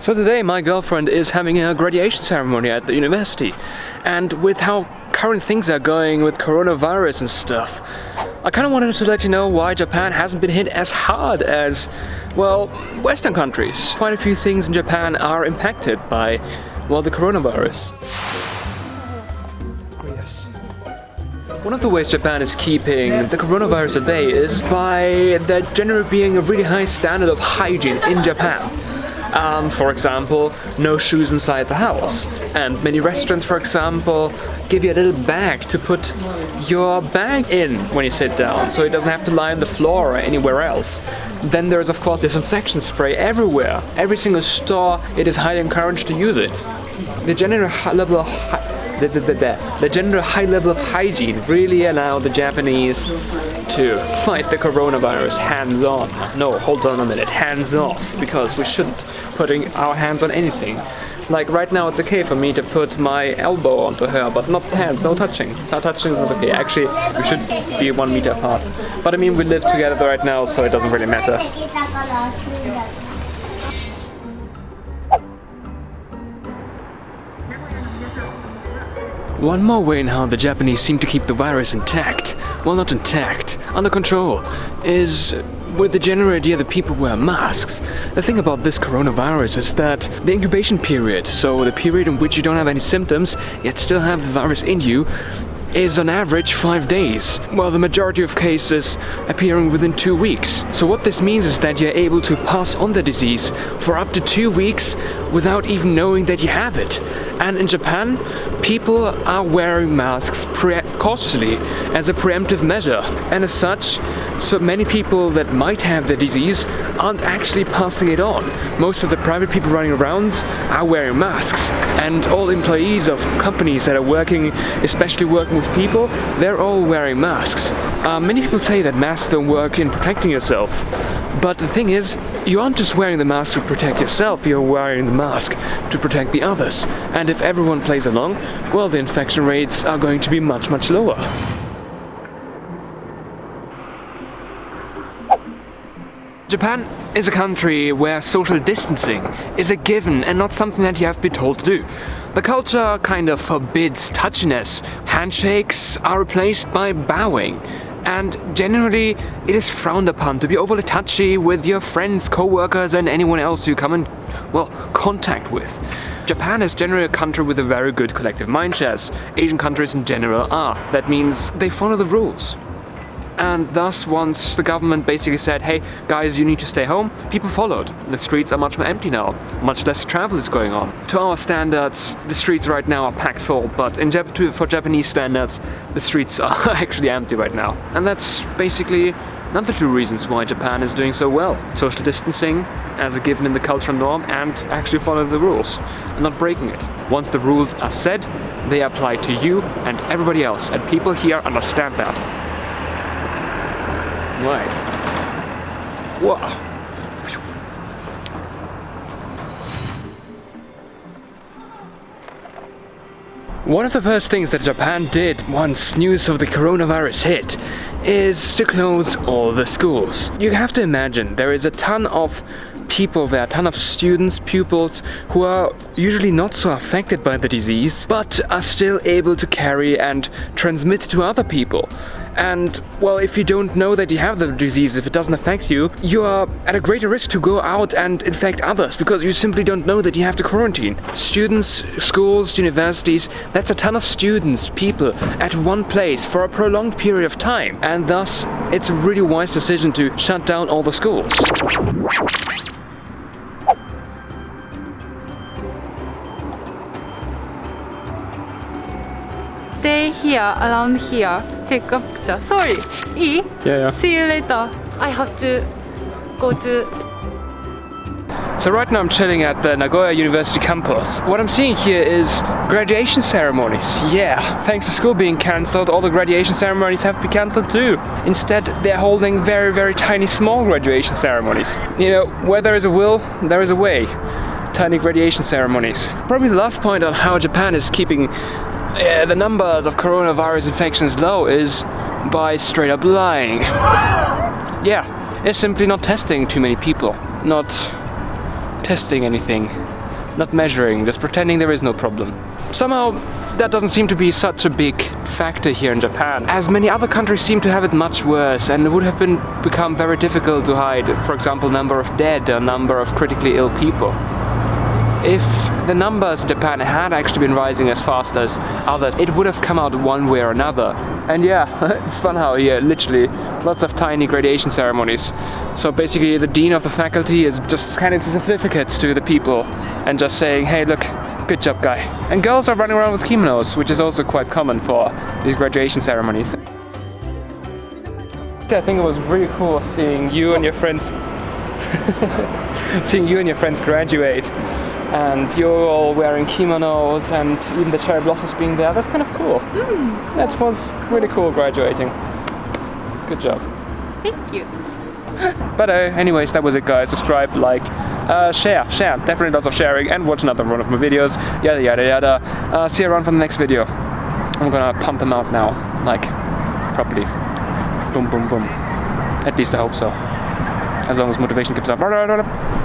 So today my girlfriend is having a graduation ceremony at the university, and with how current things are going with coronavirus and stuff, I kind of wanted to let you know why Japan hasn't been hit as hard as, well, Western countries. Quite a few things in Japan are impacted by, well, the coronavirus. One of the ways Japan is keeping the coronavirus at bay is by there generally being a really high standard of hygiene in Japan. For example, no shoes inside the house. And many restaurants, for example, give you a little bag to put your bag in when you sit down, so it doesn't have to lie on the floor or anywhere else. Then there is, of course, disinfection spray everywhere. Every single store, it is highly encouraged to use it. The general high level of hygiene really allow the Japanese to fight the coronavirus hands-on. No, hold on a minute, hands-off, because we shouldn't putting our hands on anything. Like right now it's okay for me to put my elbow onto her, but not hands, no touching. No touching is not okay. Actually, we should be 1 meter apart. But I mean, we live together right now, so it doesn't really matter. One more way in how the Japanese seem to keep the virus intact, well, not intact, under control, is with the general idea that people wear masks. The thing about this coronavirus is that the incubation period, so the period in which you don't have any symptoms yet still have the virus in you, is on average 5 days, while the majority of cases appearing within 2 weeks. So what this means is that you're able to pass on the disease for up to 2 weeks without even knowing that you have it. And in Japan, people are wearing masks cautiously as a preemptive measure. And as such, so many people that might have the disease aren't actually passing it on. Most of the private people running around are wearing masks. And all employees of companies that are working, especially working with people, they're all wearing masks. Many people say that masks don't work in protecting yourself. But the thing is, you aren't just wearing the mask to protect yourself, you're wearing the mask to protect the others. And if everyone plays along, well, the infection rates are going to be much, much lower. Japan is a country where social distancing is a given and not something that you have to be told to do. The culture kind of forbids touchiness. Handshakes are replaced by bowing. And generally, it is frowned upon to be overly touchy with your friends, co-workers and anyone else you come in, well, contact with. Japan is generally a country with a very good collective mindshare, as Asian countries in general are. That means they follow the rules. And thus, once the government basically said, hey guys, you need to stay home, people followed. The streets are much more empty now, much less travel is going on. To our standards, the streets right now are packed full, but for Japanese standards, the streets are actually empty right now. And that's basically another two reasons why Japan is doing so well. Social distancing as a given in the cultural norm, and actually following the rules, and not breaking it. Once the rules are said, they apply to you and everybody else, and people here understand that. Right. Whoa. One of the first things that Japan did once news of the coronavirus hit is to close all the schools. You have to imagine there is a ton of people there, a ton of students, pupils who are usually not so affected by the disease, but are still able to carry and transmit to other people. And, well, if you don't know that you have the disease, if it doesn't affect you, you are at a greater risk to go out and infect others because you simply don't know that you have to quarantine. Students, schools, universities, that's a ton of students, people at one place for a prolonged period of time. And thus, it's a really wise decision to shut down all the schools. Stay here, around here. Take a picture. Sorry. Yeah. See you later. I have to go to... So right now I'm chilling at the Nagoya University campus. What I'm seeing here is graduation ceremonies. Yeah, thanks to school being cancelled, all the graduation ceremonies have to be cancelled too. Instead, they're holding very, very tiny, small graduation ceremonies. You know, where there is a will, there is a way. Tiny graduation ceremonies. Probably the last point on how Japan is keeping the numbers of coronavirus infections low is by straight up lying. Yeah, it's simply not testing too many people. Not testing anything, not measuring, just pretending there is no problem. Somehow, that doesn't seem to be such a big factor here in Japan, as many other countries seem to have it much worse, and it would have become very difficult to hide, for example, number of dead or number of critically ill people. If the numbers in Japan had actually been rising as fast as others, it would have come out one way or another. And yeah, it's fun how here, literally, lots of tiny graduation ceremonies. So basically the dean of the faculty is just handing certificates to the people and just saying, hey look, good job guy. And girls are running around with kimonos, which is also quite common for these graduation ceremonies. I think it was really cool seeing you and your friends graduate. And you're all wearing kimonos and even the cherry blossoms being there. That's kind of cool. That was really cool graduating. Good job. Thank you. But anyways, that was it guys. Subscribe, like, share. Definitely lots of sharing and watch another one of my videos. Yada yada yada. See you around for the next video. I'm gonna pump them out now. Like, properly. Boom boom boom. At least I hope so. As long as motivation keeps up.